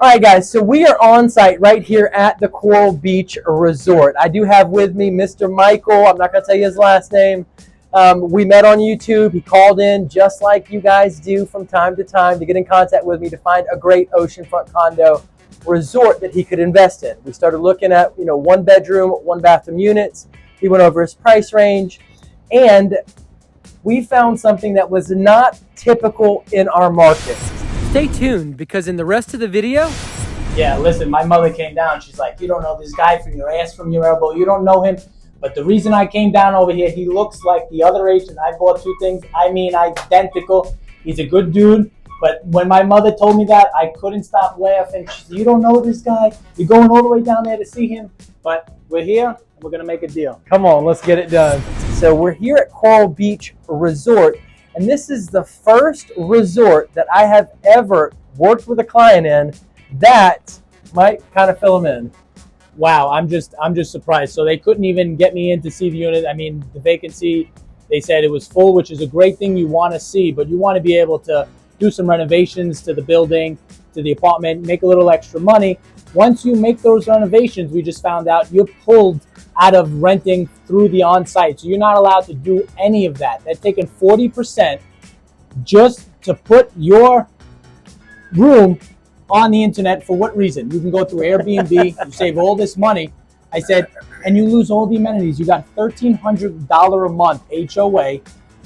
All right, guys, so we are on site right here at the Coral Beach Resort. I do have with me Mr. Michael. I'm not going to tell you his last name. We met on YouTube. He called in just like you guys do from time to time to get in contact with me to find a great oceanfront condo resort that he could invest in. We started looking at, one bedroom, one bathroom units. He went over his price range, and we found something that was not typical in our market. Stay tuned, because in the rest of the video... Yeah, listen, my mother came down. She's like, you don't know this guy from your ass, from your elbow. You don't know him. But the reason I came down over here, he looks like the other agent. I bought two things. I mean, identical. He's a good dude. But when my mother told me that, I couldn't stop laughing. She said, you don't know this guy? You're going all the way down there to see him? But we're here, and we're going to make a deal. Come on, let's get it done. So we're here at Coral Beach Resort, and this is the first resort that I have ever worked with a client in that might kind of fill them in. Wow, I'm just surprised. So they couldn't even get me in to see the unit. I mean, the vacancy, they said it was full, which is a great thing you want to see, but you want to be able to do some renovations to the building, to the apartment, make a little extra money. Once you make those renovations, we just found out you're pulled out of renting through the on-site. So you're not allowed to do any of that. They're taking 40% just to put your room on the internet. For what reason? You can go through Airbnb, you save all this money. I said, and you lose all the amenities. You got $1,300 a month HOA,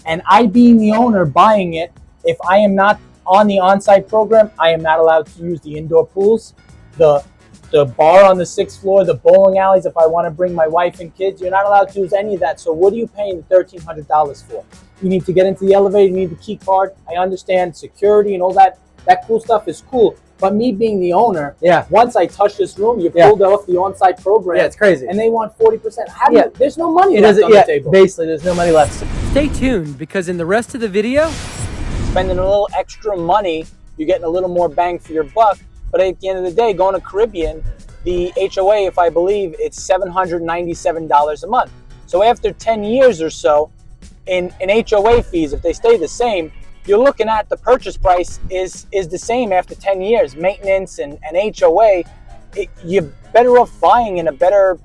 and I being the owner buying it, if I am not on the on-site program, I am not allowed to use the indoor pools, the bar on the 6th floor, the bowling alleys. If I want to bring my wife and kids, you're not allowed to use any of that. So what are you paying the $1,300 for? You need to get into the elevator, you need the key card. I understand security and all that. That cool stuff is cool. But me being the owner, once I touch this room, you're pulled off the on-site program. Yeah, it's crazy. And they want 40%. How do you, there's no money left on the table. Basically, there's no money left. Stay tuned, because in the rest of the video... Spending a little extra money, you're getting a little more bang for your buck. But at the end of the day, going to Caribbean, the HOA, if I believe, it's $797 a month. So after 10 years or so, in HOA fees, if they stay the same, you're looking at the purchase price is the same after 10 years. Maintenance and HOA, you're better off buying in a better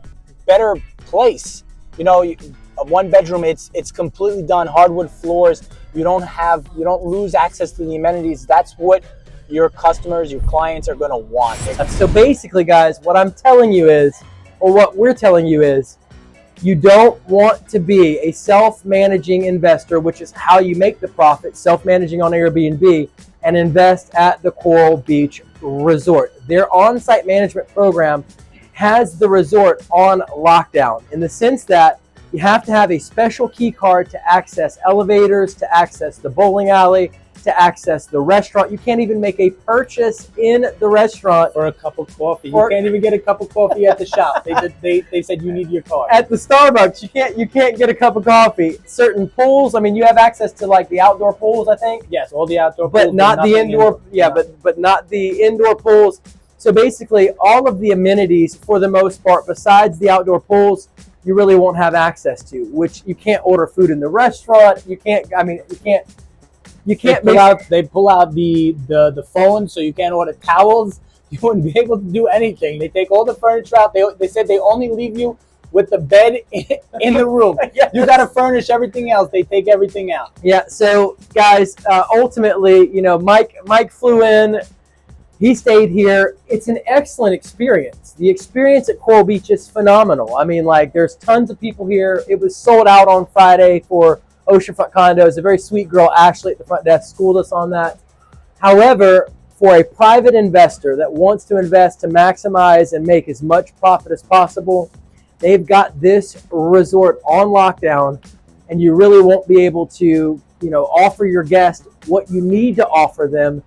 place. A one bedroom, it's completely done, hardwood floors. You don't lose access to the amenities. That's what your customers, your clients are going to want. So basically, guys, what I'm telling you is, or what we're telling you is, you don't want to be a self-managing investor, which is how you make the profit, self-managing on Airbnb, and invest at the Coral Beach Resort. Their on-site management program has the resort on lockdown, in the sense that you have to have a special key card to access elevators, to access the bowling alley, to access the restaurant. You can't even make a purchase in the restaurant. For a cup of coffee. You can't even get a cup of coffee at the shop. They said you need your card. At the Starbucks, you can't get a cup of coffee. Certain pools, I mean, you have access to like the outdoor pools, I think. Yes, all the outdoor pools. But not the indoor. But not the indoor pools. So basically, all of the amenities, for the most part, besides the outdoor pools, you really won't have access to, which you can't order food in the restaurant. You can't They pull out the phone, so you can't order towels. You wouldn't be able to do anything. They take all the furniture out. They said they only leave you with the bed in the room. Yes. You got to furnish everything else. They take everything out. Yeah. So guys, ultimately, Mike flew in. He stayed here. It's an excellent experience. The experience at Coral Beach is phenomenal. I mean, there's tons of people here. It was sold out on Friday for Oceanfront Condos. A very sweet girl, Ashley, at the front desk schooled us on that. However, for a private investor that wants to invest to maximize and make as much profit as possible, they've got this resort on lockdown, and you really won't be able to, offer your guests what you need to offer them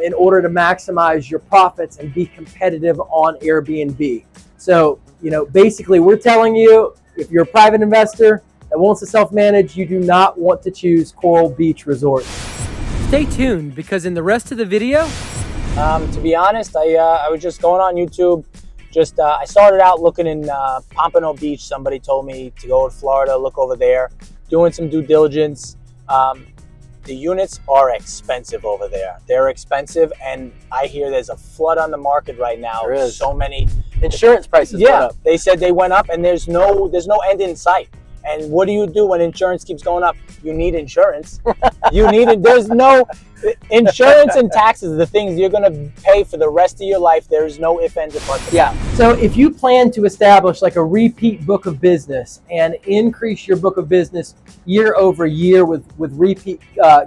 in order to maximize your profits and be competitive on Airbnb. So, basically, we're telling you, if you're a private investor that wants to self-manage, you do not want to choose Coral Beach Resort. Stay tuned, because in the rest of the video... To be honest, I was just going on YouTube. I started out looking in Pompano Beach. Somebody told me to go to Florida, look over there, doing some due diligence. the units are expensive over there. They're expensive, and I hear there's a flood on the market right now. There is. So many insurance prices went up. They said they went up, and there's no end in sight. And what do you do when insurance keeps going up? You need insurance. You need it. There's no insurance and taxes, the things you're going to pay for the rest of your life. There's no ifs, ands, or buts. Yeah. So if you plan to establish like a repeat book of business and increase your book of business year over year with repeat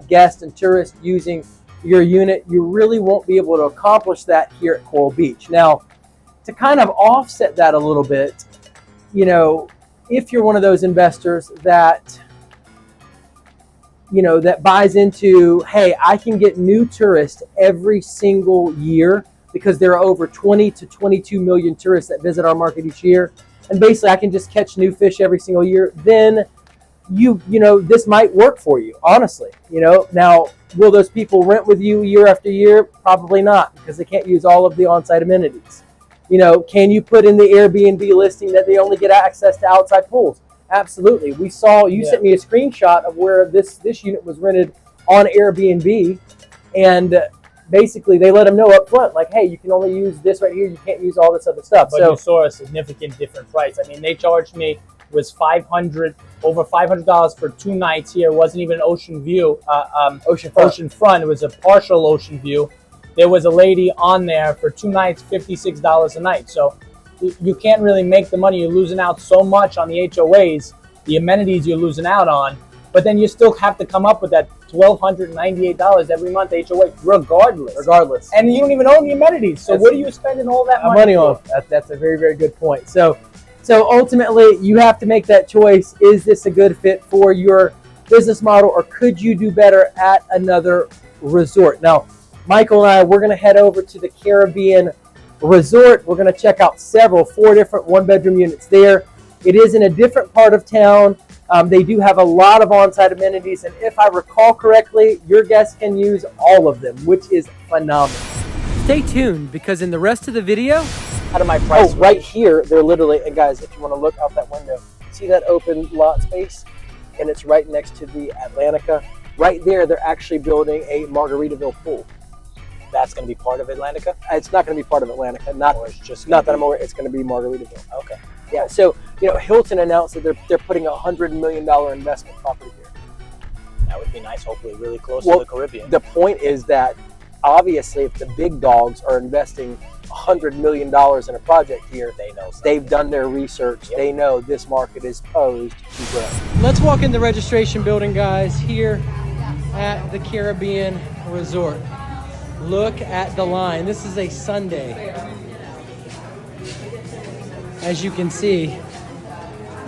guests and tourists using your unit, you really won't be able to accomplish that here at Coral Beach. Now, to kind of offset that a little bit, you know, if you're one of those investors that, you know, that buys into, hey, I can get new tourists every single year because there are over 20 to 22 million tourists that visit our market each year, and basically I can just catch new fish every single year, then you know, this might work for you, honestly. You know, now, will those people rent with you year after year? Probably not, because they can't use all of the on-site amenities. You know, can you put in the Airbnb listing that they only get access to outside pools? Absolutely. We saw, you sent me a screenshot of where this unit was rented on Airbnb, and basically they let them know up front, like, hey, you can only use this right here, you can't use all this other stuff. But so, you saw a significant different price. I mean, they charged me, it was over $500 for 2 nights here. It wasn't even ocean view, oceanfront. It was a partial ocean view. There was a lady on there for 2 nights, $56 a night. So you can't really make the money. You're losing out so much on the HOAs, the amenities you're losing out on, but then you still have to come up with that $1,298 every month HOA, regardless. And you don't even own the amenities. So what are you spending all that money on? That's a very, very good point. So ultimately, you have to make that choice. Is this a good fit for your business model, or could you do better at another resort? Now, Michael and I, we're going to head over to the Caribbean Resort. We're going to check out 4 different 1-bedroom units there. It is in a different part of town. They do have a lot of on-site amenities, and if I recall correctly, your guests can use all of them, which is phenomenal. Stay tuned, because in the rest of the video, out of my price right here, they're literally, and guys, if you want to look out that window, see that open lot space? And it's right next to the Atlantica. Right there, they're actually building a Margaritaville pool. That's going to be part of Atlantica? It's not going to be part of Atlantica. Not that I'm aware. It's going to be Margaritaville. Okay. Yeah. So, you know, Hilton announced that they're putting a $100 million investment property here. That would be nice. Hopefully, really close to the Caribbean. The point is that obviously, if the big dogs are investing $100 million in a project here, they know something. They've done their research. Yep. They know this market is posed to grow. Let's walk in the registration building, guys, here at the Caribbean Resort. Look at the line. This is a Sunday. As you can see,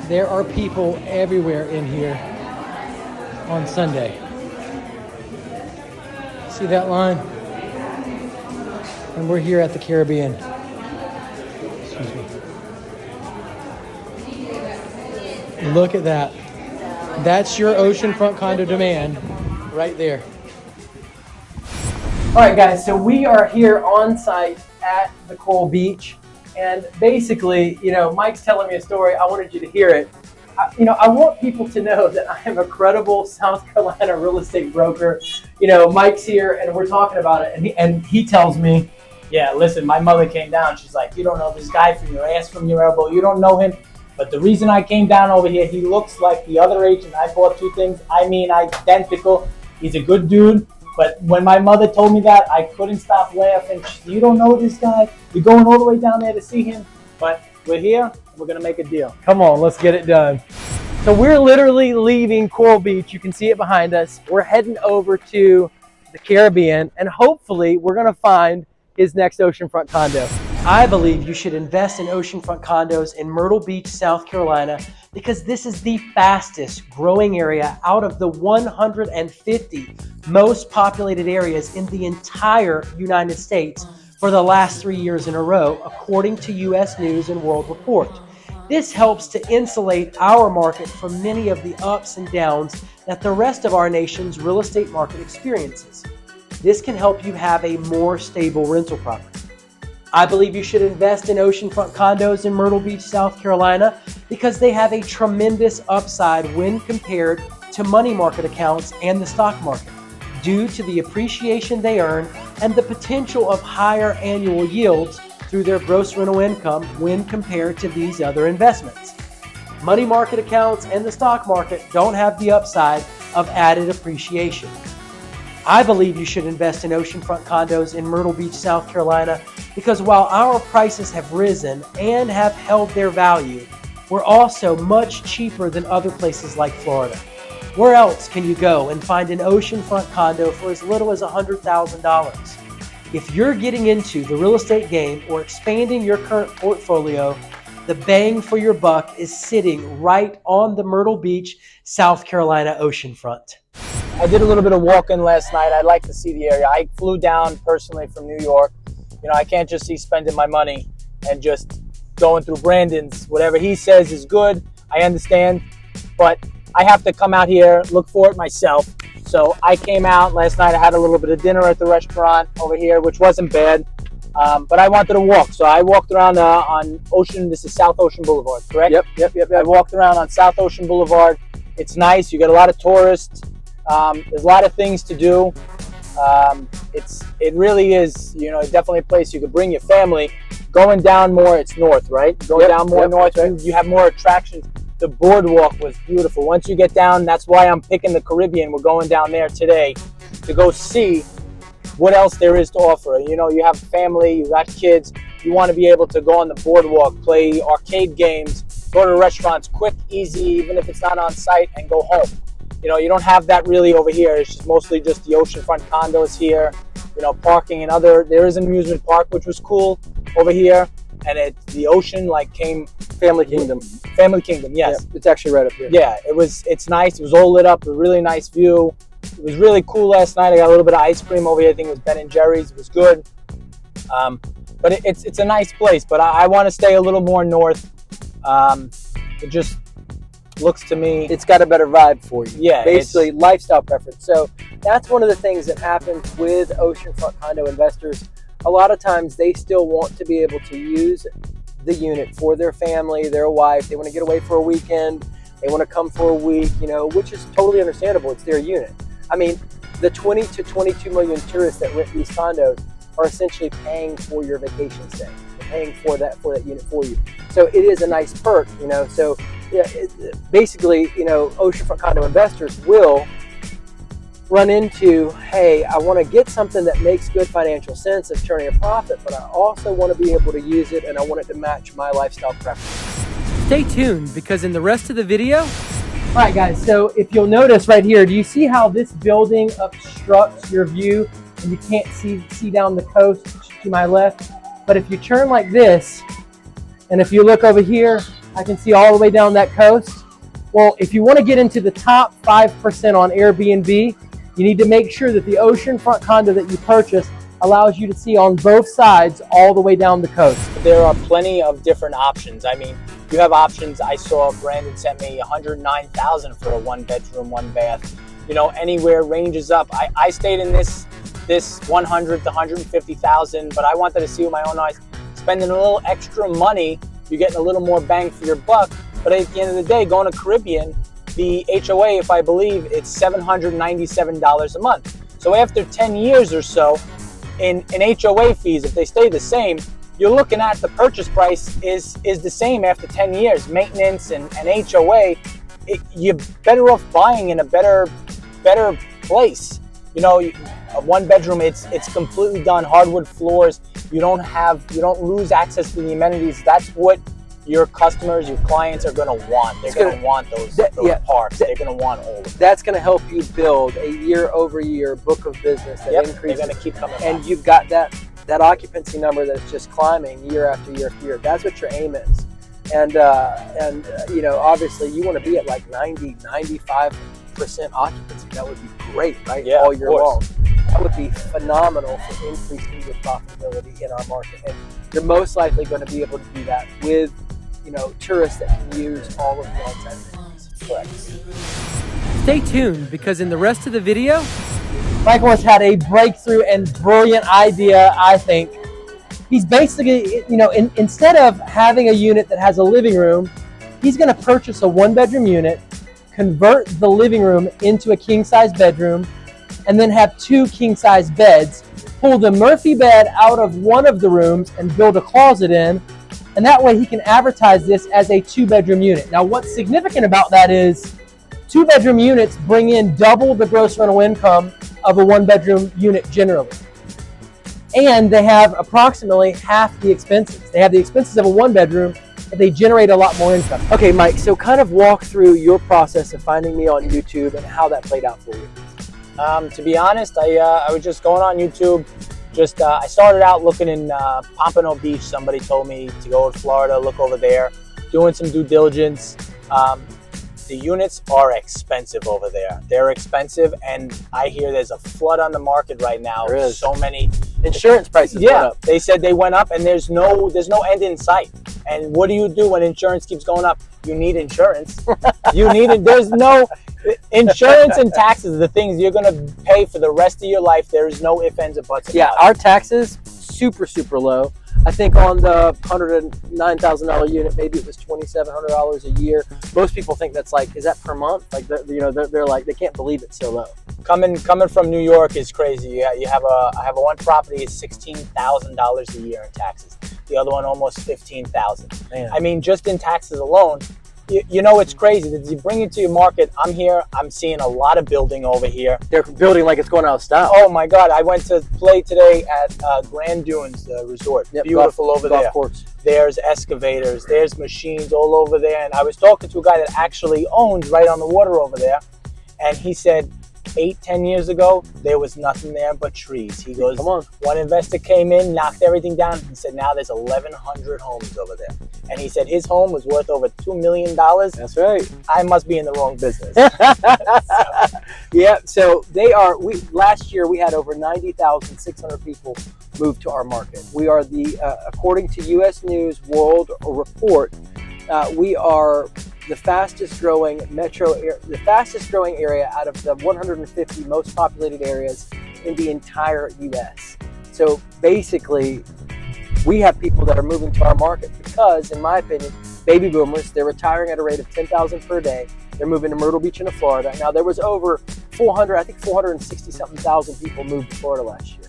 there are people everywhere in here on Sunday. See that line? And we're here at the Caribbean. Excuse me. Look at that. That's your oceanfront condo demand right there. All right, guys, so we are here on site at the Coral Beach. And basically, you know, Mike's telling me a story. I wanted you to hear it. I want people to know that I am a credible South Carolina real estate broker. You know, Mike's here and we're talking about it. And he tells me, yeah, listen, my mother came down. She's like, you don't know this guy from your ass, from your elbow. You don't know him. But the reason I came down over here, he looks like the other agent. I bought 2 things. I mean, identical. He's a good dude. But when my mother told me that, I couldn't stop laughing. You don't know this guy. You're going all the way down there to see him. But we're here. We're going to make a deal. Come on, let's get it done. So we're literally leaving Coral Beach. You can see it behind us. We're heading over to the Caribbean, and hopefully we're going to find his next oceanfront condo. I believe you should invest in oceanfront condos in Myrtle Beach, South Carolina, because this is the fastest growing area out of the 150 most populated areas in the entire United States for the last 3 years in a row, according to U.S. News and World Report. This helps to insulate our market from many of the ups and downs that the rest of our nation's real estate market experiences. This can help you have a more stable rental property. I believe you should invest in oceanfront condos in Myrtle Beach, South Carolina, because they have a tremendous upside when compared to money market accounts and the stock market. due to the appreciation they earn and the potential of higher annual yields through their gross rental income when compared to these other investments. Money market accounts and the stock market don't have the upside of added appreciation. I believe you should invest in oceanfront condos in Myrtle Beach, South Carolina, because while our prices have risen and have held their value, we're also much cheaper than other places like Florida. Where else can you go and find an oceanfront condo for as little as $100,000? If you're getting into the real estate game or expanding your current portfolio, the bang for your buck is sitting right on the Myrtle Beach, South Carolina oceanfront. I did a little bit of walking last night. I'd like to see the area. I flew down personally from New York. You know, I can't just see spending my money and just going through Brandon's. Whatever he says is good. I understand. But I have to come out here, look for it myself. So I came out last night. I had a little bit of dinner at the restaurant over here, which wasn't bad. But I wanted to walk. So I walked around on Ocean. This is South Ocean Boulevard, correct? Yep. I walked around on South Ocean Boulevard. It's nice. You get a lot of tourists. There's a lot of things to do. It really is, you know, definitely a place you could bring your family. Going down more, it's north, right? Going down more north, right. You have more attractions. The boardwalk was beautiful. Once you get down, that's why I'm picking the Caribbean. We're going down there today to go see what else there is to offer. You know, you have family, you got kids. You want to be able to go on the boardwalk, play arcade games, go to restaurants quick, easy, even if it's not on site, and go home. You know, you don't have that really over here. It's just mostly just the oceanfront condos here, you know, parking and other. There is an amusement park, which was cool over here. And the ocean came. Family Kingdom. Family Kingdom, yes. Yeah, it's actually right up here. Yeah, it's nice. It was all lit up, a really nice view. It was really cool last night. I got a little bit of ice cream over here. I think it was Ben & Jerry's. It was good. But it's a nice place. But I want to stay a little more north. It just looks to me, it's got a better vibe for you. Yeah, basically lifestyle preference. So that's one of the things that happens with oceanfront condo investors. A lot of times they still want to be able to use the unit for their family, their wife. They want to get away for a weekend. They want to come for a week, you know, which is totally understandable. It's their unit. I mean, the 20 to 22 million tourists that rent these condos are essentially paying for your vacation stay. They're paying for that unit for you. So it is a nice perk, you know. So yeah, basically, you know, oceanfront condo investors will run into, hey, I want to get something that makes good financial sense of turning a profit, but I also want to be able to use it and I want it to match my lifestyle preference. Stay tuned because in the rest of the video, all right guys, so if you'll notice right here, do you see how this building obstructs your view and you can't see down the coast to my left? But if you turn like this, and if you look over here, I can see all the way down that coast. Well, if you want to get into the top 5% on Airbnb, you need to make sure that the oceanfront condo that you purchase allows you to see on both sides all the way down the coast. There are plenty of different options. I mean, you have options. I saw Brandon sent me $109,000 for a 1-bedroom, 1-bath. You know, anywhere ranges up. I stayed in this $100,000 to $150,000, but I wanted to see with my own eyes. Spending a little extra money, you're getting a little more bang for your buck. But at the end of the day, going to Caribbean, the HOA, if I believe, it's $797 a month. So after 10 years or so, in HOA fees, if they stay the same, you're looking at the purchase price is the same after 10 years. Maintenance and HOA, you're better off buying in a better place. You know, a 1-bedroom, it's completely done, hardwood floors. You don't lose access to the amenities. That's what your customers, your clients are going to want. They're going to want those parks. They're going to want all of it. That's going to help you build a year-over-year book of business that increases. They're going to keep coming and back. you've got that occupancy number that's just climbing year after year after year. That's what your aim is. And you know, obviously you want to be at like 90, 95% occupancy. That would be great, right? Yeah, all year long. course. That would be phenomenal for increasing your profitability in our market. And you're most likely going to be able to do that with, you know, tourists that can use all of the on-site amenities. Correct. Stay tuned because in the rest of the video, Michael has had a breakthrough and brilliant idea, I think. He's basically, you know, instead of having a unit that has a living room, he's going to purchase a 1-bedroom unit, convert the living room into a king-size bedroom, and then have 2 king-size beds. Pull the Murphy bed out of one of the rooms and build a closet in, and that way he can advertise this as a 2-bedroom unit. Now, what's significant about that is 2-bedroom units bring in double the gross rental income of a 1-bedroom unit generally. And they have approximately half the expenses. They have the expenses of a 1-bedroom, but they generate a lot more income. Okay, Mike, so kind of walk through your process of finding me on YouTube and how that played out for you. To be honest, I was just going on YouTube. I started out looking in Pompano Beach. Somebody told me to go to Florida, look over there, doing some due diligence. The units are expensive over there. They're expensive, and I hear there's a flood on the market right now. There is. So many insurance prices went up. They said they went up, and there's no end in sight. And what do you do when insurance keeps going up? You need insurance. You need it. There's no insurance and taxes are the things you're going to pay for the rest of your life. There is no ifs, ands, or buts. Yeah, our taxes super low. I think on the $109,000 unit, maybe it was $2,700 a year. Most people think that's like, is that per month? Like, they're like, they can't believe it's so low. Coming from New York is crazy. I have one property is $16,000 a year in taxes. The other one almost $15,000. Man, I mean, just in taxes alone. You know, it's crazy that you bring it to your market. I'm seeing a lot of building over here. They're building like it's going out of style. Oh my God! I went to play today at Grand Dunes Resort. Yep, beautiful over there. Golf course. There's excavators. There's machines all over there. And I was talking to a guy that actually owns right on the water over there, and he said 8-10 years ago there was nothing there but trees. He goes, come on. One investor came in, knocked everything down. He said now there's 1,100 homes over there. And he said his home was worth over $2 million. That's right. I must be in the wrong business. Yeah, so last year we had over 90,600 people move to our market. We are according to U.S. News World Report, we are the fastest growing area out of the 150 most populated areas in the entire U.S. So basically, we have people that are moving to our market because, in my opinion, baby boomers, they're retiring at a rate of $10,000 per day. They're moving to Myrtle Beach into Florida. Now, there was over 460-something thousand people moved to Florida last year,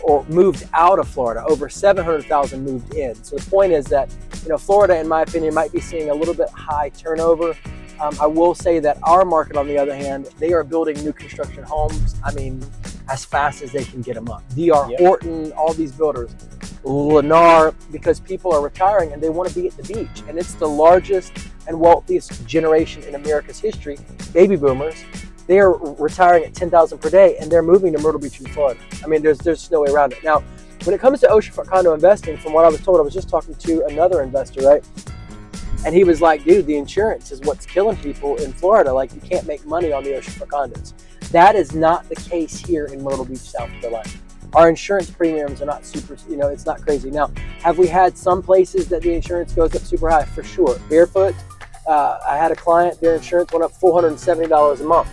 or moved out of Florida. Over 700,000 moved in. So the point is that, Florida, in my opinion, might be seeing a little bit high turnover. I will say that our market, on the other hand, they are building new construction homes. I mean, as fast as they can get them up. DR Horton, all these builders, Lennar, because people are retiring and they want to be at the beach. And it's the largest and wealthiest generation in America's history, baby boomers. They are retiring at $10,000 per day, and they're moving to Myrtle Beach in Florida. I mean, there's no way around it. Now, when it comes to oceanfront condo investing, from what I was told, I was just talking to another investor, right? And he was like, dude, the insurance is what's killing people in Florida. Like, you can't make money on the oceanfront condos. That is not the case here in Myrtle Beach, South Carolina. Our insurance premiums are not super, it's not crazy. Now, have we had some places that the insurance goes up super high? For sure. Barefoot, I had a client, their insurance went up $470 a month.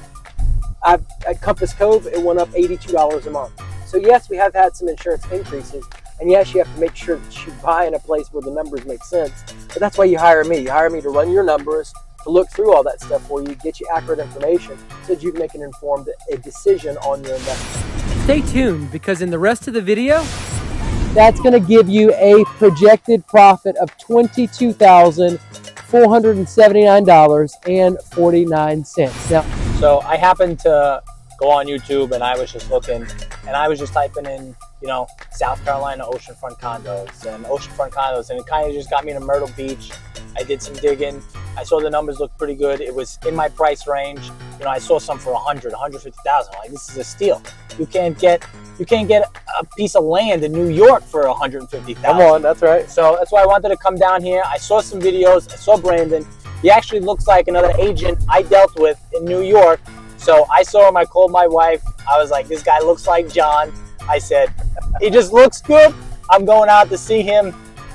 At Compass Cove, it went up $82 a month. So yes, we have had some insurance increases, and yes, you have to make sure that you buy in a place where the numbers make sense. But that's why you hire me. You hire me to run your numbers, to look through all that stuff for you, get you accurate information so that you can make an informed decision on your investment. Stay tuned, because in the rest of the video, that's going to give you a projected profit of $22,479.49. Now, so I happened to go on YouTube, and I was just looking, and I was just typing in, South Carolina oceanfront condos, and it kind of just got me to Myrtle Beach. I did some digging. I saw the numbers look pretty good. It was in my price range. I saw some for $100,000, $150,000. Like, this is a steal. You can't get a piece of land in New York for $150,000. Come on, that's right. So that's why I wanted to come down here. I saw some videos. I saw Brandon. He actually looks like another agent I dealt with in New York. So I saw him. I called my wife. I was like, this guy looks like John. I said, he just looks good. I'm going out to see him.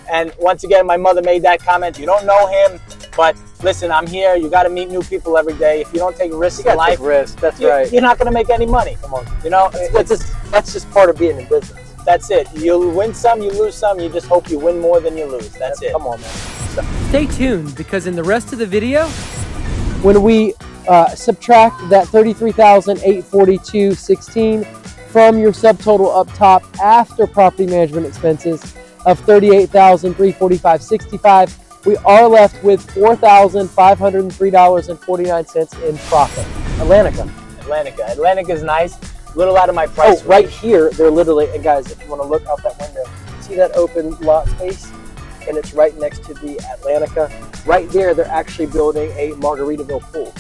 And once again, my mother made that comment. You don't know him, but listen, I'm here. You got to meet new people every day. If you don't take risks in life, that's right. You're not going to make any money. Come on. That's just part of being in business. That's it. You'll win some, you lose some. You just hope you win more than you lose. That's it. Come on, man. Stay tuned, because in the rest of the video, when we Subtract that 33,842.16 from your subtotal up top after property management expenses of 38,345.65. We are left with $4,503.49 in profit. Atlantica. Atlantica is nice. A little out of my price. Oh, right here, they're literally, and guys, if you want to look out that window, see that open lot space? And it's right next to the Atlantica. Right there, they're actually building a Margaritaville pool.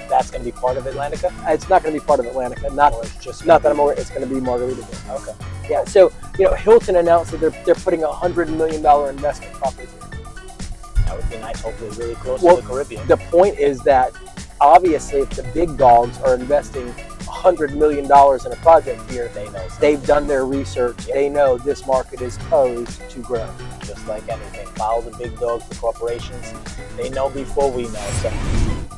That's going to be part of Atlantica? It's not going to be part of Atlantica. Not that I'm aware. It's going to be Margaritaville. Okay. Yeah. So Hilton announced that they're putting a $100 million investment property here. That would be nice. Hopefully, really close to the Caribbean. The point is that obviously, if the big dogs are investing $100 million in a project here, they know. They've done their research. Yep. They know this market is posed to grow. Just like anything, follow the big dogs, the corporations. They know before we know. So.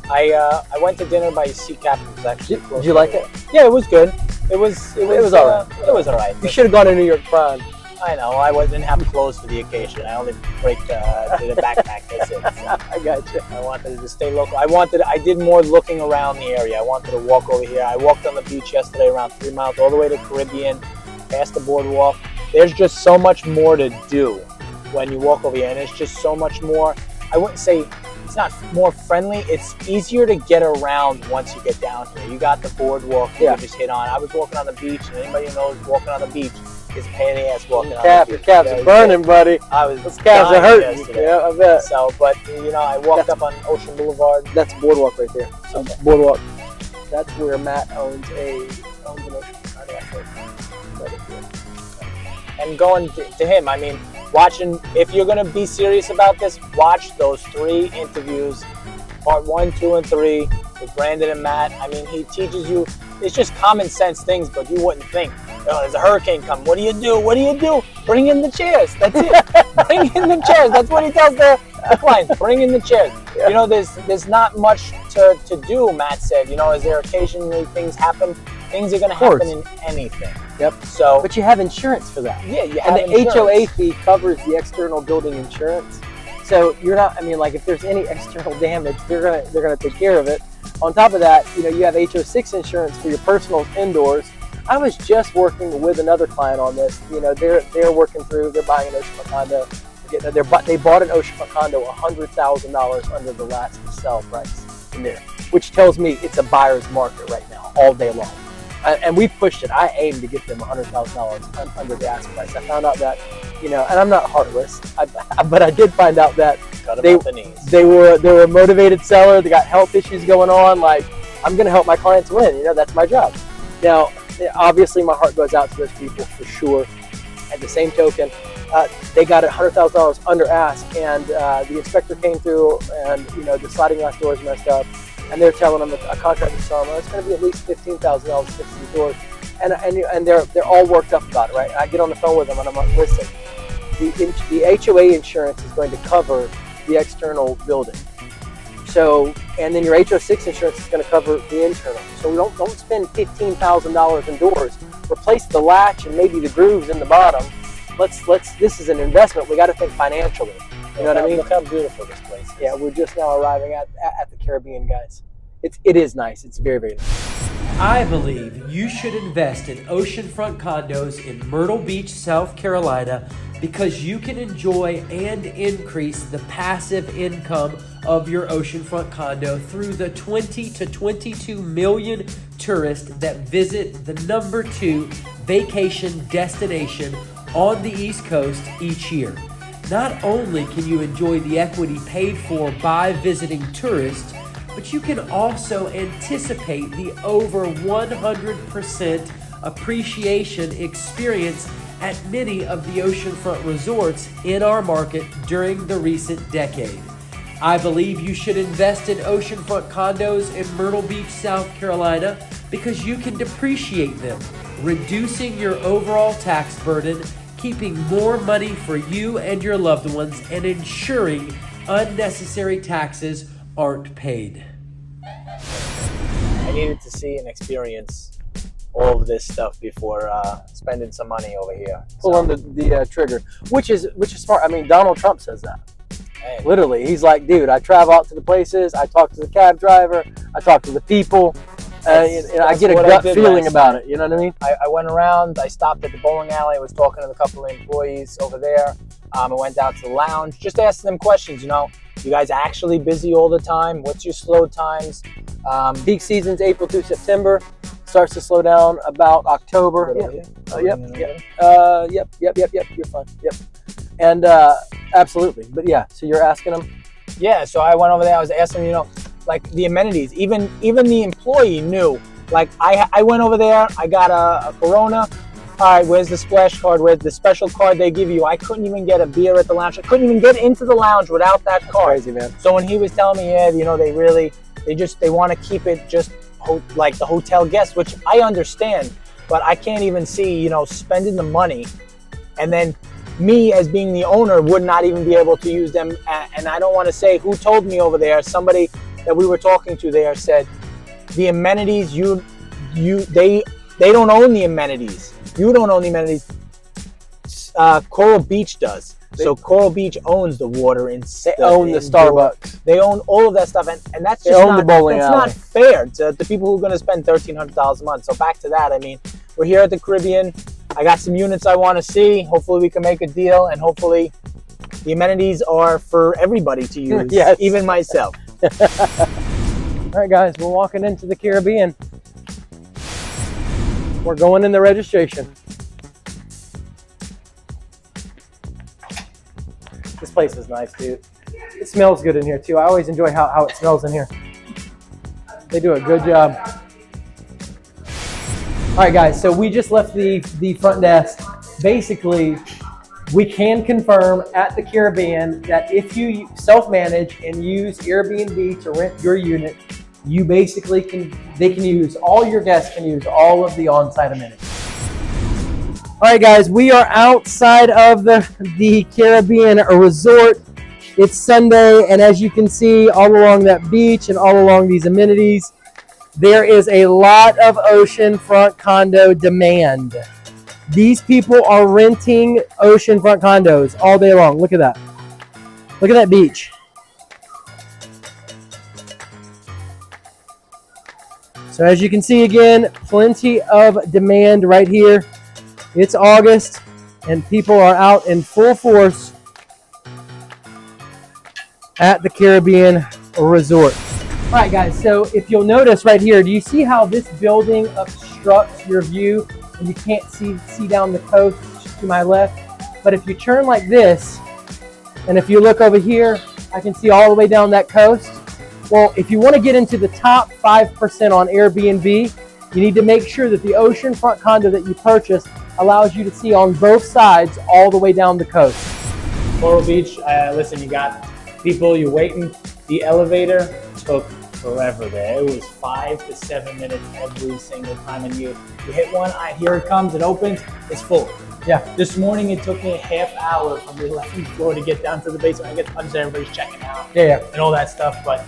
I went to dinner by Sea Captain. It was actually Did you like it? Yeah, it was good. It was all right. It was all right. You should have gone to New York Prime. I know. I didn't have clothes for the occasion. I only did a backpack. That's it. So I got you. I wanted to stay local. I did more looking around the area. I wanted to walk over here. I walked on the beach yesterday around 3 miles all the way to the Caribbean, past the boardwalk. There's just so much more to do when you walk over here, and it's just so much more. I wouldn't say it's not more friendly. It's easier to get around once you get down here. You got the boardwalk you can just hit on. I was walking on the beach, and anybody who knows walking on the beach is a pain in the ass walking on the beach. Your calves are burning, buddy. Those calves are hurting. Yeah, I bet. So, but I walked up on Ocean Boulevard. That's boardwalk right there. So boardwalk. That's where Matt owns an oceanfront condo. And going to him, I mean, watching, if you're going to be serious about this, watch those 3 interviews, part 1, 2, and 3 with Brandon and Matt. I mean, he teaches you, it's just common sense things, but you wouldn't think. There's a hurricane coming. What do you do? What do you do? Bring in the chairs. That's it. Bring in the chairs. That's what he tells the clients. Bring in the chairs. Yeah. There's not much to do, Matt said. Is there occasionally things happen? Things are going to happen in anything. Yep. So, but you have insurance for that. Yeah, you have and the insurance. HOA fee covers the external building insurance. So you're not. I mean, like if there's any external damage, they're gonna take care of it. On top of that, you have HO6 insurance for your personal indoors. I was just working with another client on this. They're working through. They're buying an oceanfront condo. They bought an oceanfront condo $100,000 under the last sell price in there, which tells me it's a buyer's market right now, all day long. And we pushed it. I aimed to get them $100,000 under the asking price. I found out that, and I'm not heartless, but I did find out that they were a motivated seller. They got health issues going on. Like, I'm going to help my clients win. That's my job. Now, obviously, my heart goes out to those people for sure. At the same token, they got $100,000 under ask, and the inspector came through, and the sliding glass doors messed up. And they're telling them, a contractor's telling them, it's going to be at least $15,000 to fix these doors. And they're all worked up about it, right? I get on the phone with them and I'm like, listen, the HOA insurance is going to cover the external building. So, and then your HO6 insurance is going to cover the internal. So don't spend $15,000 in doors. Replace the latch and maybe the grooves in the bottom. This is an investment. We got to think financially. You know what I mean? Look how beautiful this place is. Yeah, we're just now arriving at the Caribbean, guys. It is nice. It's very, very nice. I believe you should invest in oceanfront condos in Myrtle Beach, South Carolina, because you can enjoy and increase the passive income of your oceanfront condo through the 20 to 22 million tourists that visit the #2 vacation destination on the East Coast each year. Not only can you enjoy the equity paid for by visiting tourists, but you can also anticipate the over 100% appreciation experience at many of the oceanfront resorts in our market during the recent decade. I believe you should invest in oceanfront condos in Myrtle Beach, South Carolina, because you can depreciate them, reducing your overall tax burden, keeping more money for you and your loved ones, and ensuring unnecessary taxes aren't paid. I needed to see and experience all of this stuff before spending some money over here. Pull on the trigger, which is smart. I mean, Donald Trump says that. Man. Literally, he's like, dude, I travel out to the places, I talk to the cab driver, I talk to the people, I get a gut feeling about it. You know what I mean? I went around, I stopped at the bowling alley, I was talking to a couple of employees over there. I went out to the lounge, just asking them questions, you know, you guys actually busy all the time? What's your slow times? Peak season's April through September. Starts to slow down about October. Yep. You're fine. Yep. And absolutely. But yeah, so you're asking them? Yeah, so I went over there, I was asking, you know, like the amenities. Even the employee knew. Like I went over there, I got a Corona. All right, where's the splash card? Where's the special card they give you? I couldn't even get a beer at the lounge. I couldn't even get into the lounge without that card. Crazy, man. So when he was telling me, yeah, you know, they want to keep it just like the hotel guests, which I understand, but I can't even see, you know, spending the money and then me as being the owner would not even be able to use them. And I don't want to say who told me over there. Somebody that we were talking to there said the amenities they don't own the amenities. You don't own the amenities. Coral Beach does. So Coral Beach owns the water They own the Starbucks. They own all of that stuff, and that's They just own the bowling alley. not fair to the people who are going to spend $1,300 a month. So back to that. I mean, we're here at the Caribbean. I got some units I want to see. Hopefully, we can make a deal, and hopefully, the amenities are for everybody to use. Yes. Even myself. All right, guys, we're walking into the Caribbean. We're going in the registration. This place is nice, dude. It smells good in here, too. I always enjoy how it smells in here. They do a good job. All right, guys, so we just left the front desk. Basically, we can confirm at the Caribbean that if you self-manage and use Airbnb to rent your unit, you basically all your guests can use all of the on-site amenities. All right, guys, we are outside of the Caribbean resort. It's Sunday, and as you can see, all along that beach and all along these amenities, there is a lot of oceanfront condo demand. These people are renting oceanfront condos all day long. Look at that. Look at that beach. So as you can see again, plenty of demand right here. It's August and people are out in full force at the Caribbean Resort. All right, guys, so if you'll notice right here, do you see how this building obstructs your view and you can't see down the coast to my left? But if you turn like this, and if you look over here, I can see all the way down that coast. Well, if you want to get into the top 5% on Airbnb, you need to make sure that the oceanfront condo that you purchase allows you to see on both sides all the way down the coast. Coral Beach, listen, you got people, you're waiting. The elevator took forever there. It was 5 to 7 minutes every single time. And you hit one, here it comes, it opens, it's full. Yeah. This morning it took me a half hour from the 11th floor to get down to the basement. I get punched, everybody's checking out. Yeah. And all that stuff. But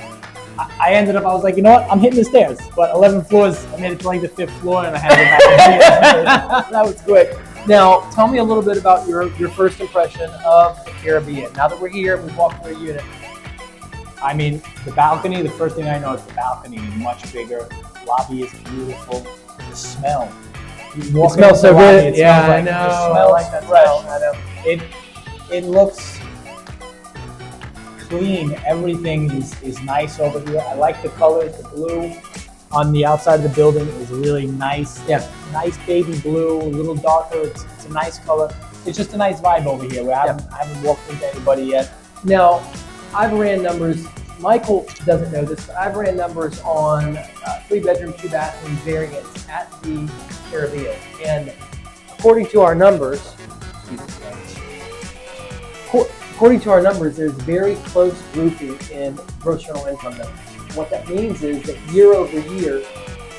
I ended up, I was like, you know what? I'm hitting the stairs. But 11 floors, I made it to like the 5th floor and I had to go back. That was quick. Now, tell me a little bit about your first impression of the Caribbean. Now that we're here, we've walked through a unit. I mean, the balcony, the first thing I know is the balcony is much bigger. Lobby is beautiful. The smell. It smells so good. Yeah, I know. It smells I like that fresh. smell. I know. It looks clean. Everything is nice over here. I like the colors. The blue on the outside of the building is really nice. Yeah. Nice baby blue, a little darker. It's a nice color. It's just a nice vibe over here. I haven't walked into anybody yet. Now, I've ran numbers. Michael doesn't know this, but I've ran numbers on 3-bedroom, 2-bathroom variants at the Caribbean. And according to our numbers, there's very close grouping in gross rental income numbers. What that means is that year over year,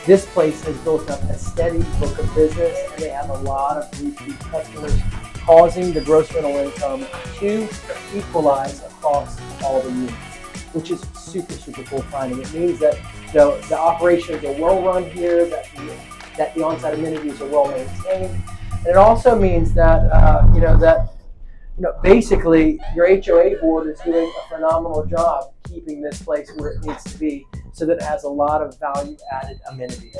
this place has built up a steady book of business, and they have a lot of repeat customers, causing the gross rental income to equalize across all the units, which is super, super cool finding. It means that the operations are well run here, that the on-site amenities are well maintained, and it also means that basically your HOA board is doing a phenomenal job keeping this place where it needs to be so that it has a lot of value-added amenities.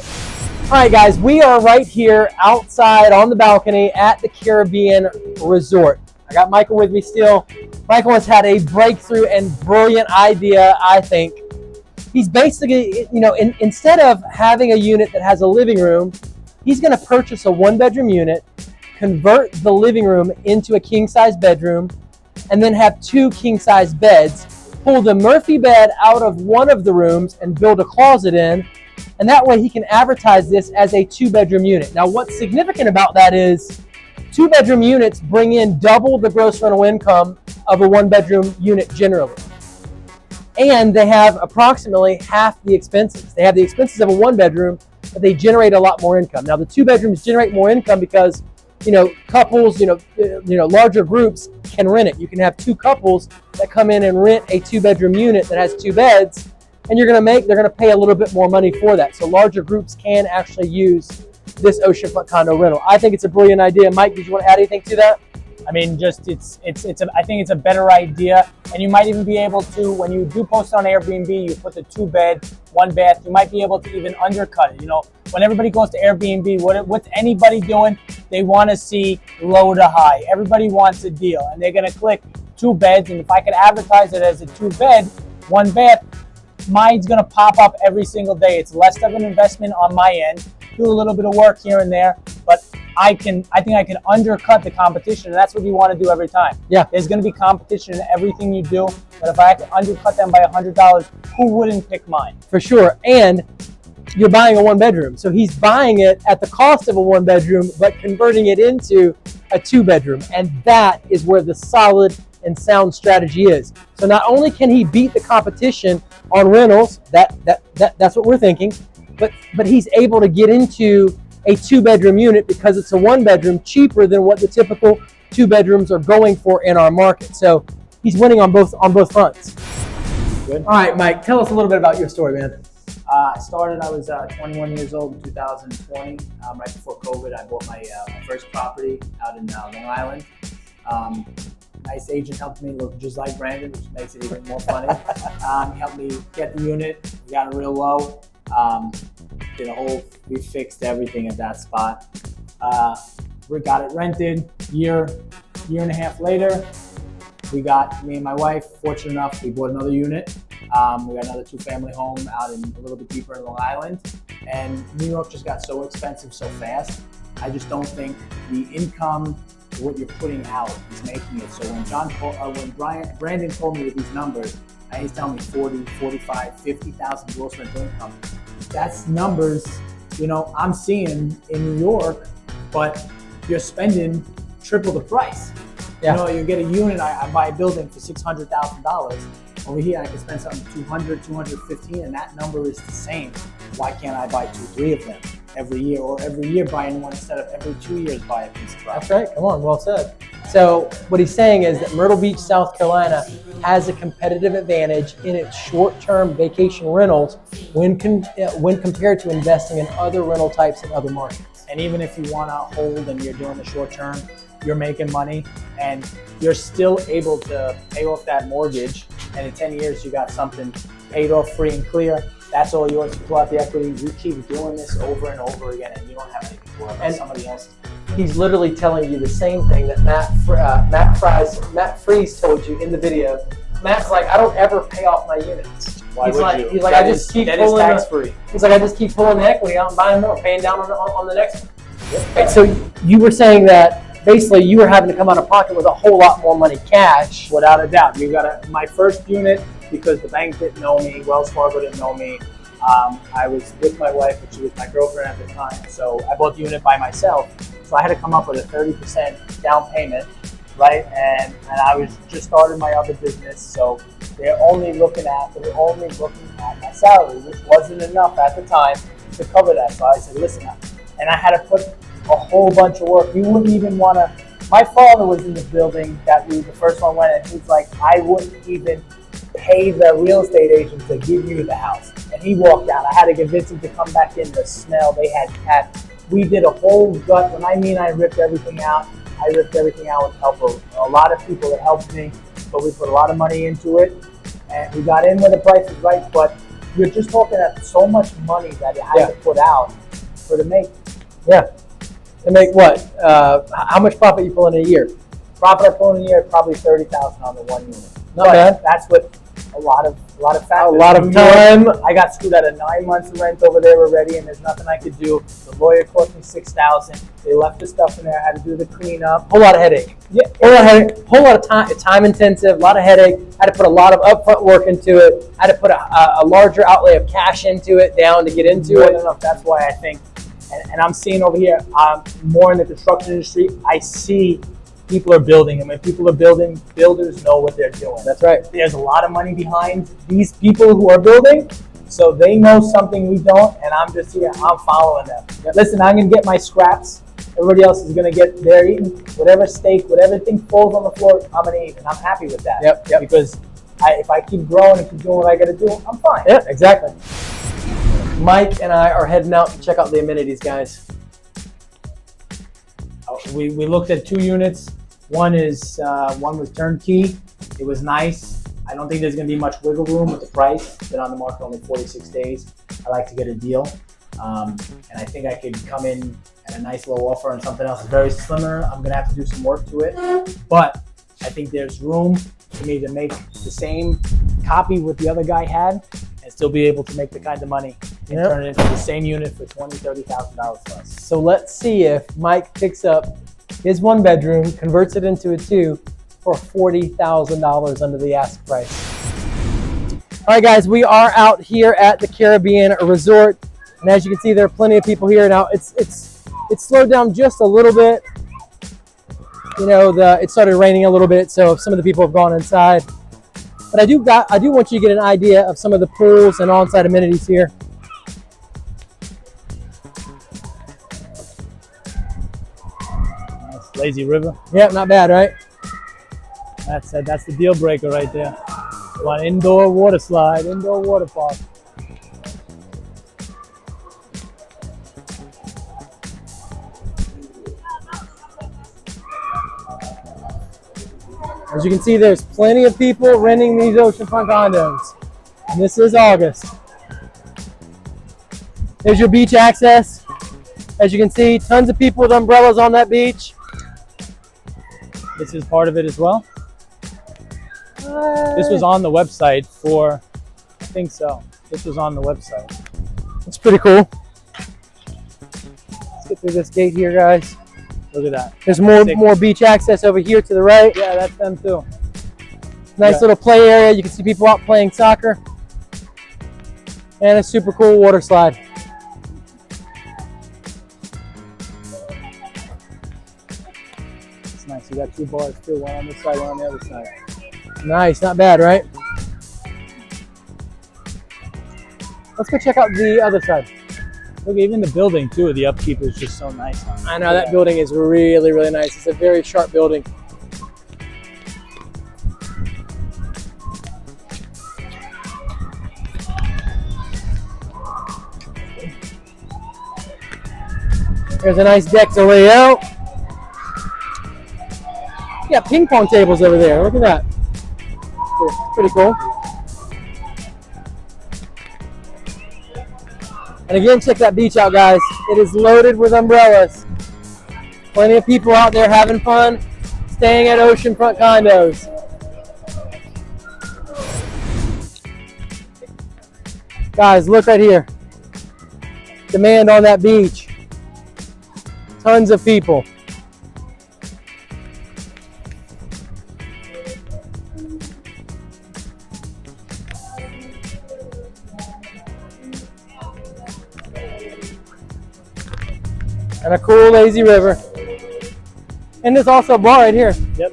All right, guys, we are right here outside on the balcony at the Caribbean Resort. I got Michael with me still. Michael has had a breakthrough and brilliant idea, I think. He's basically, instead of having a unit that has a living room, he's going to purchase a one-bedroom unit, convert the living room into a king-size bedroom, and then have two king-size beds, pull the Murphy bed out of one of the rooms and build a closet in, and that way he can advertise this as a two-bedroom unit. Now, what's significant about that is two-bedroom units bring in double the gross rental income of a one-bedroom unit generally. And they have approximately half the expenses. They have the expenses of a one-bedroom, but they generate a lot more income. Now, the two bedrooms generate more income because, couples, larger groups can rent it. You can have two couples that come in and rent a two-bedroom unit that has two beds, and they're going to pay a little bit more money for that. So larger groups can actually use this oceanfront condo rental. I think it's a brilliant idea. Mike, did you want to add anything to that? I mean, I think it's a better idea, and you might even be able to, when you do post it on Airbnb, you put the 2-bed, 1-bath. You might be able to even undercut it. When everybody goes to Airbnb, what's anybody doing? They want to see low to high. Everybody wants a deal, and they're going to click 2 beds. And if I could advertise it as a 2-bed, 1-bath, mine's going to pop up every single day. It's less of an investment on my end. Do a little bit of work here and there, but I think I can undercut the competition, and that's what you want to do every time. Yeah. There's going to be competition in everything you do, but if I can undercut them by $100, who wouldn't pick mine? For sure. And you're buying a one-bedroom, so he's buying it at the cost of a one-bedroom, but converting it into a two-bedroom, and that is where the solid and sound strategy is. So not only can he beat the competition on rentals, that's what we're thinking, but he's able to get into a two-bedroom unit because it's a one-bedroom cheaper than what the typical two bedrooms are going for in our market. So he's winning on both fronts. Good. All right, Mike, tell us a little bit about your story, man. I was 21 years old in 2020. Right before COVID, I bought my first property out in Long Island. Nice agent helped me look just like Brandon, which makes it even more funny. He helped me get the unit. We got it real low. We fixed everything at that spot. We got it rented. Year and a half later, me and my wife, fortunate enough, we bought another unit. We got another 2-family home out in a little bit deeper in Long Island. And New York just got so expensive so fast. I just don't think the income, what you're putting out, is making it. So when Brandon told me these numbers, and he's telling me 40, 45, 50,000 gross rental income, that's numbers, I'm seeing in New York, but you're spending triple the price. Yeah. You get a unit, I buy a building for $600,000. Over here, I can spend something 200, 215, and that number is the same. Why can't I buy 2, 3 of them every year, or every year buy a new one instead of every 2 years buy a piece of property? That's right. Come on, well said. So what he's saying is that Myrtle Beach, South Carolina has a competitive advantage in its short-term vacation rentals when compared to investing in other rental types in other markets. And even if you want to hold and you're doing the short term, you're making money and you're still able to pay off that mortgage, and in 10 years you got something paid off free and clear. That's all yours to pull out the equity. You keep doing this over and over again, and you don't have anything to worry about somebody else. He's literally telling you the same thing that Matt Freeze told you in the video. Matt's like, I don't ever pay off my units. Why would you? He's like, I just keep pulling tax-free. He's like, I just keep pulling the equity out and buying more, paying down on the next one. Yep. Right, so you were saying that basically you were having to come out of pocket with a whole lot more money cash. Without a doubt. My first unit, because the bank didn't know me, Wells Fargo didn't know me. I was with my wife, but she was my girlfriend at the time. So I bought the unit by myself. So I had to come up with a 30% down payment, right? And I was just starting my other business. So they were only looking at my salary, which wasn't enough at the time to cover that. So I said, listen, and I had to put a whole bunch of work. You wouldn't even want to. My father was in the building that the first one went, and he's like, I wouldn't even pay the real estate agent to give you the house. And he walked out. I had to convince him to come back in. The smell, they had cats. We did a whole gut. When I ripped everything out, I ripped everything out with help of a lot of people that helped me, but we put a lot of money into it, and we got in where the price is right. But you're just talking about so much money that you had to put out for the make. Yeah. To make what? How much profit you pull in a year? Profit I pull in a year probably 30,000 on the one unit. Not bad. That's with a lot of factors. A lot of time. I got screwed out of 9 months of rent over there already, and there's nothing I could do. The lawyer cost me $6,000. They left the stuff in there. I had to do the cleanup. Whole lot of headache. Yeah, Whole lot of time intensive. A lot of headache. I had to put a lot of upfront work into it. I had to put a larger outlay of cash into it down to get into more it. than enough. That's why I think, and I'm seeing over here, more in the construction industry. I see people are building, and when people are building, builders know what they're doing. That's right. There's a lot of money behind these people who are building, so they know something we don't, and I'm just here, I'm following them. Yep. Listen, I'm going to get my scraps. Everybody else is going to get their eating. Whatever steak, whatever thing falls on the floor, I'm going to eat, and I'm happy with that. Yep. Because if I keep growing and keep doing what I got to do, I'm fine. Yeah, exactly. Mike and I are heading out to check out the amenities, guys. We looked at 2 units. One was turnkey. It was nice. I don't think there's going to be much wiggle room with the price. It's been on the market only 46 days. I like to get a deal. And I think I could come in at a nice low offer on something else very similar. I'm going to have to do some work to it. But I think there's room for me to make the same copy what the other guy had and still be able to make the kind of money and turn it into the same unit for $20,000, $30,000 plus. So let's see if Mike picks up his 1 bedroom, converts it into a 2 for $40,000 under the ask price. All right, guys, we are out here at the Caribbean Resort, and as you can see, there are plenty of people here now. It's slowed down just a little bit. You know, it started raining a little bit, so some of the people have gone inside. But I do want you to get an idea of some of the pools and on-site amenities here. Lazy river. Yeah, not bad, right? That's the deal breaker right there. You want indoor water slide, indoor water park. As you can see, there's plenty of people renting these oceanfront condos. And this is August. There's your beach access. As you can see, tons of people with umbrellas on that beach. This is part of it as well. This was on the website for, I think so. This was on the website. That's pretty cool. Let's get through this gate here, guys. Look at that. There's more beach access over here to the right. Yeah, that's them too. Nice little play area. You can see people out playing soccer. And a super cool water slide. It's nice. You got 2 bars too. One on this side, one on the other side. Nice, not bad, right? Let's go check out the other side. Look, even the building too, the upkeep is just so nice. I know, that building is really, really nice. It's a very sharp building. There's a nice deck to lay out. Yeah, ping pong tables over there. Look at that. Cool. Pretty cool. And again, check that beach out, guys. It is loaded with umbrellas. Plenty of people out there having fun, staying at oceanfront condos. Guys, look right here. Demand on that beach. Tons of people. And a cool lazy river. And there's also a bar right here. Yep.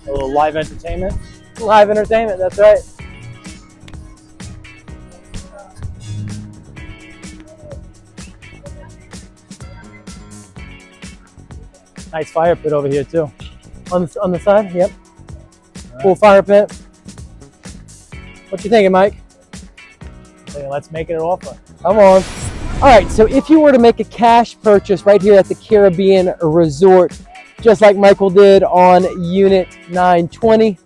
A little live entertainment. Live entertainment, that's right. Nice fire pit over here too. On the side, yep. Right. Cool fire pit. What you thinking, Mike? Let's make it an offer. Come on. All right, so if you were to make a cash purchase right here at the Caribbean Resort, just like Michael did on Unit 920,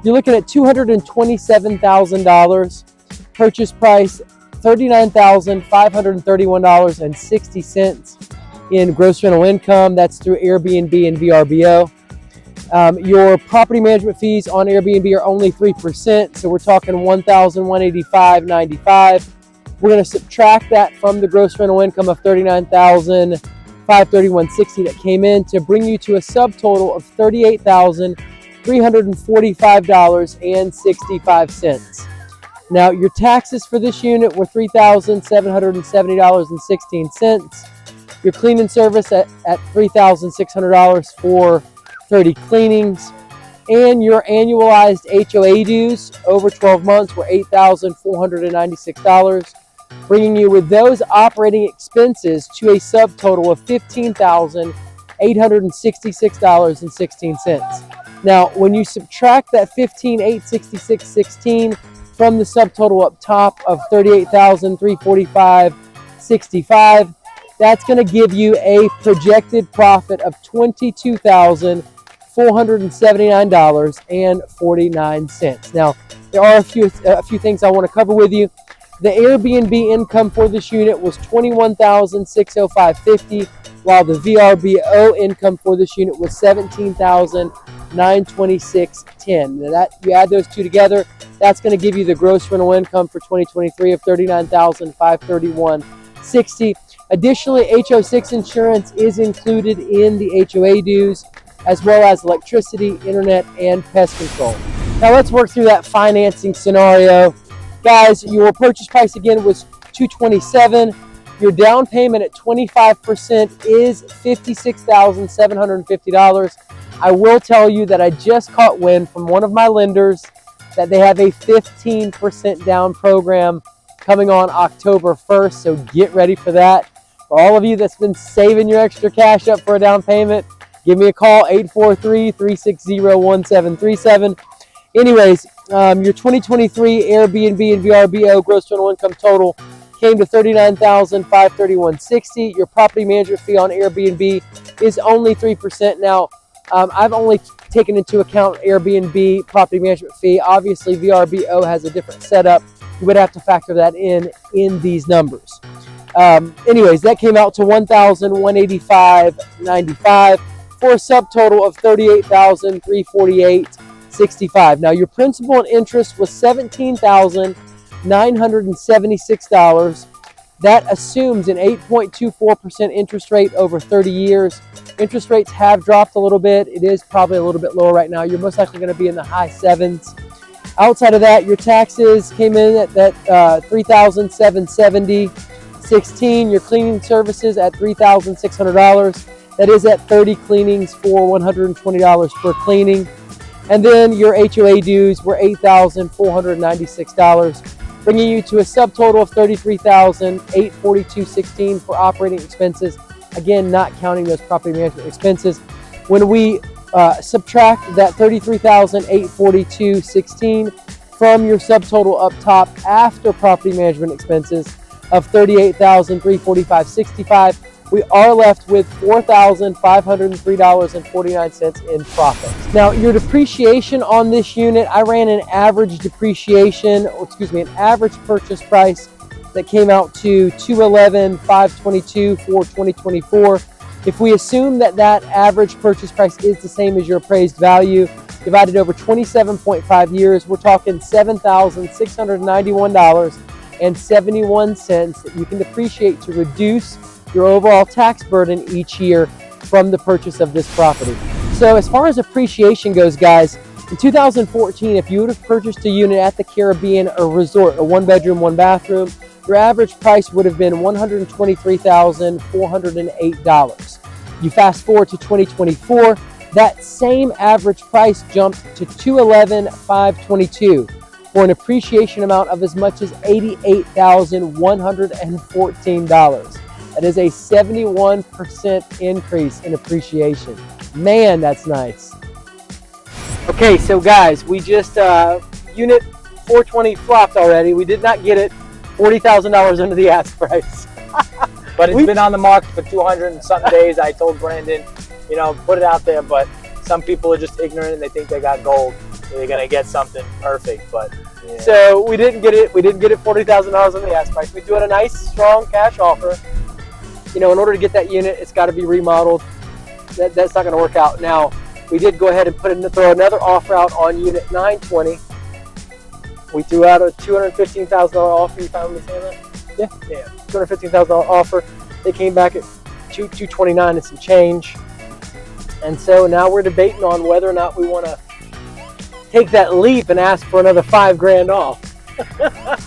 you're looking at $227,000. Purchase price $39,531.60 in gross rental income. That's through Airbnb and VRBO. Your property management fees on Airbnb are only 3%, so we're talking $1,185.95. We're going to subtract that from the gross rental income of $39,531.60 that came in to bring you to a subtotal of $38,345.65. Now, your taxes for this unit were $3,770.16. Your cleaning service at $3,600 for 30 cleanings. And your annualized HOA dues over 12 months were $8,496, bringing you with those operating expenses to a subtotal of $15,866.16. Now, when you subtract that $15,866.16 from the subtotal up top of $38,345.65, that's going to give you a projected profit of $22,479.49. Now, there are a few things I want to cover with you. The Airbnb income for this unit was $21,605.50, while the VRBO income for this unit was $17,926.10. Now that you add those two together, that's going to give you the gross rental income for 2023 of $39,531.60. Additionally, HO6 insurance is included in the HOA dues, as well as electricity, internet, and pest control. Now let's work through that financing scenario. Guys, your purchase price again was $227,000. Your down payment at 25% is $56,750. I will tell you that I just caught wind from one of my lenders that they have a 15% down program coming on October 1st, so get ready for that. For all of you that's been saving your extra cash up for a down payment, give me a call, 843-360-1737. Anyways, your 2023 Airbnb and VRBO gross rental income total came to $39,531.60. Your property management fee on Airbnb is only 3%. Now, I've only taken into account Airbnb property management fee. Obviously, VRBO has a different setup. You would have to factor that in these numbers. Anyways, that came out to $1,185.95 for a subtotal of $38,348.65. Now, your principal and interest was $17,976. That assumes an 8.24% interest rate over 30 years. Interest rates have dropped a little bit. It is probably a little bit lower right now. You're most likely going to be in the high sevens. Outside of that, your taxes came in at that $3,770.16. Your cleaning services at $3,600. That is at 30 cleanings for $120 per cleaning. And then your HOA dues were $8,496, bringing you to a subtotal of $33,842.16 for operating expenses. Again, not counting those property management expenses. When we subtract that $33,842.16 from your subtotal up top after property management expenses of $38,345.65, we are left with $4,503.49 in profit. Now, your depreciation on this unit, I ran an average an average purchase price that came out to $211,522 for 2024. If we assume that average purchase price is the same as your appraised value, divided over 27.5 years, we're talking $7,691.71 that you can depreciate to reduce your overall tax burden each year from the purchase of this property. So as far as appreciation goes, guys, in 2014, if you would have purchased a unit at the Caribbean or Resort, a one-bedroom, one-bathroom, your average price would have been $123,408. You fast forward to 2024, that same average price jumped to $211,522 for an appreciation amount of as much as $88,114. That is a 71% increase in appreciation. Man, that's nice. Okay, so guys, we just, unit 420 flopped already. We did not get it. $40,000 under the ask price. But it's been on the market for 200 and something days. I told Brandon, you know, put it out there, but some people are just ignorant and they think they got gold. So they're gonna get something perfect, but yeah. So we didn't get it. We didn't get it $40,000 on the ask price. We do it a nice, strong cash offer. You know, in order to get that unit, it's got to be remodeled. That's not going to work out. Now, we did go ahead and throw another offer out on unit 920. We threw out a $215,000 offer. You found me saying that? Yeah, $215,000 offer. They came back at $229 and some change. And so now we're debating on whether or not we want to take that leap and ask for another $5,000 off.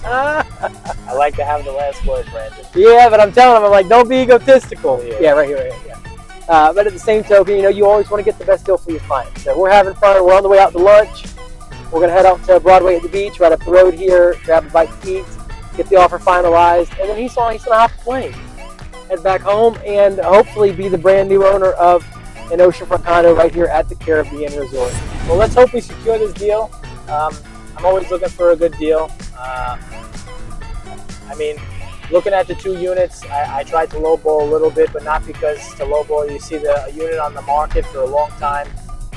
I like to have the last word, Brandon. Yeah, but I'm telling them, I'm like, don't be egotistical. Yeah, right here. Yeah. But at the same token, you know, you always want to get the best deal for your client. So we're having fun. We're on the way out to lunch. We're going to head out to Broadway at the beach, right up the road here, grab a bite to eat, get the offer finalized, and then he's going to hop a plane, head back home, and hopefully be the brand new owner of an oceanfront condo right here at the Caribbean Resort. Well, let's hope we secure this deal. I'm always looking for a good deal. I mean, looking at the 2 units, I tried to lowball a little bit, but not because to lowball. You see the unit on the market for a long time.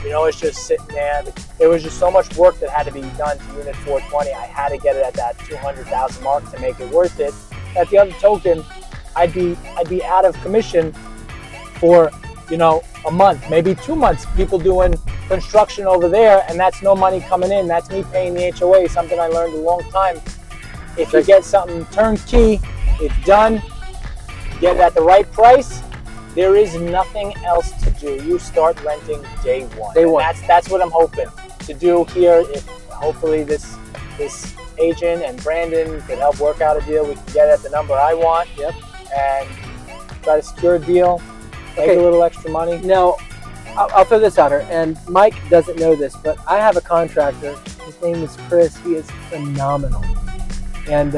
You know, it's just sitting there. There was just so much work that had to be done to unit 420. I had to get it at that 200,000 mark to make it worth it. At the other token, I'd be out of commission for, you know, a month, maybe 2 months. People doing construction over there, and that's no money coming in. That's me paying the HOA, something I learned a long time. If you get something turnkey, it's done, get it at the right price, there is nothing else to do. You start renting day one. That's what I'm hoping to do here. If hopefully this agent and Brandon could help work out a deal, we can get it at the number I want. Yep. And try to secure a deal, make a little extra money. Now, I'll throw this out here, and Mike doesn't know this, but I have a contractor. His name is Chris. He is phenomenal. And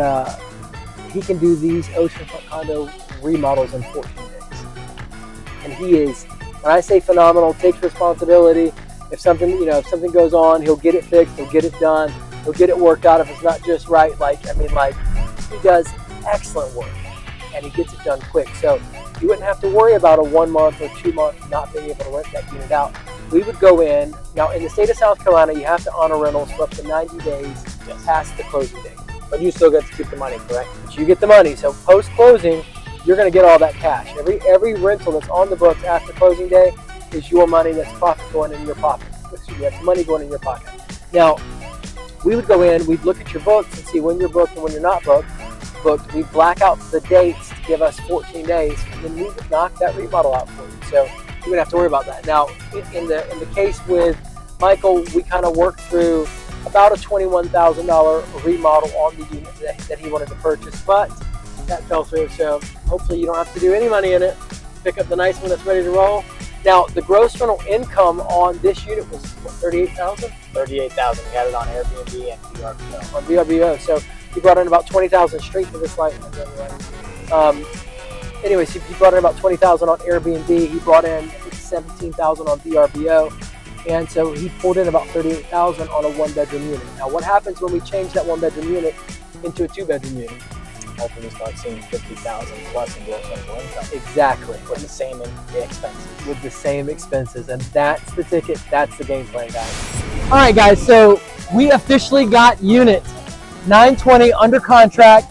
he can do these oceanfront condo remodels in 14 days. And he is, when I say phenomenal, takes responsibility. If something goes on, he'll get it fixed, he'll get it done, he'll get it worked out if it's not just right. He does excellent work, and he gets it done quick. So you wouldn't have to worry about a 1 month or 2 month not being able to rent that unit out. We would go in. Now, in the state of South Carolina, you have to honor rentals for up to 90 days past the closing date. But you still get to keep the money, correct? But you get the money. So post-closing, you're going to get all that cash. Every rental that's on the books after closing day is your money. That's profit going in your pocket. That's money going in your pocket. Now, we would go in, we'd look at your books and see when you're booked and when you're not booked. We'd black out the dates to give us 14 days, and then we would knock that remodel out for you. So you wouldn't have to worry about that. Now, in the case with Michael, we kind of worked through about a $21,000 remodel on the unit that he wanted to purchase, but that fell through. So hopefully you don't have to do any money in it. Pick up the nice one that's ready to roll. Now, the gross rental income on this unit was what, $38,000? $38,000. We had it on Airbnb and VRBO. On VRBO. So he brought in about $20,000 straight to this light. Anyways, he brought in about $20,000 on Airbnb. He brought in $17,000 on VRBO. And so he pulled in about $38,000 on a 1-bedroom unit. Now, what happens when we change that 1-bedroom unit into a 2-bedroom unit? Hopefully we start seeing $50,000 plus in gross rental income. Exactly. With the same expenses. With the same expenses. And that's the ticket. That's the game plan, guys. All right, guys. So we officially got unit 920 under contract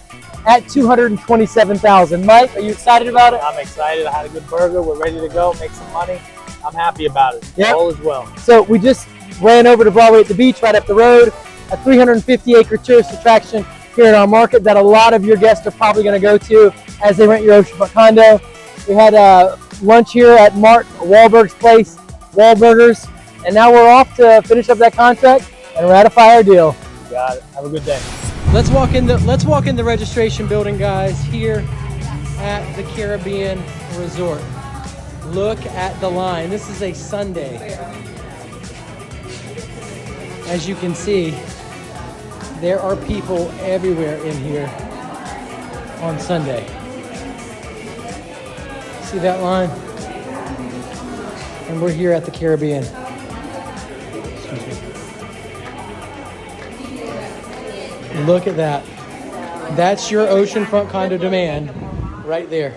at $227,000. Mike, are you excited about it? I'm excited. I had a good burger. We're ready to go. Make some money. I'm happy about it. Yep. All is well. So we just ran over to Broadway at the beach, right up the road, a 350-acre tourist attraction here in our market that a lot of your guests are probably going to go to as they rent your oceanfront condo. We had lunch here at Mark Wahlberg's place, Wahlburgers, and now we're off to finish up that contract and ratify our deal. You got it. Have a good day. Let's walk in the registration building, guys, here at the Caribbean Resort. Look at the line. This is a Sunday. As you can see, there are people everywhere in here on Sunday. See that line? And we're here at the Caribbean. Excuse me. Look at that. That's your oceanfront condo demand right there.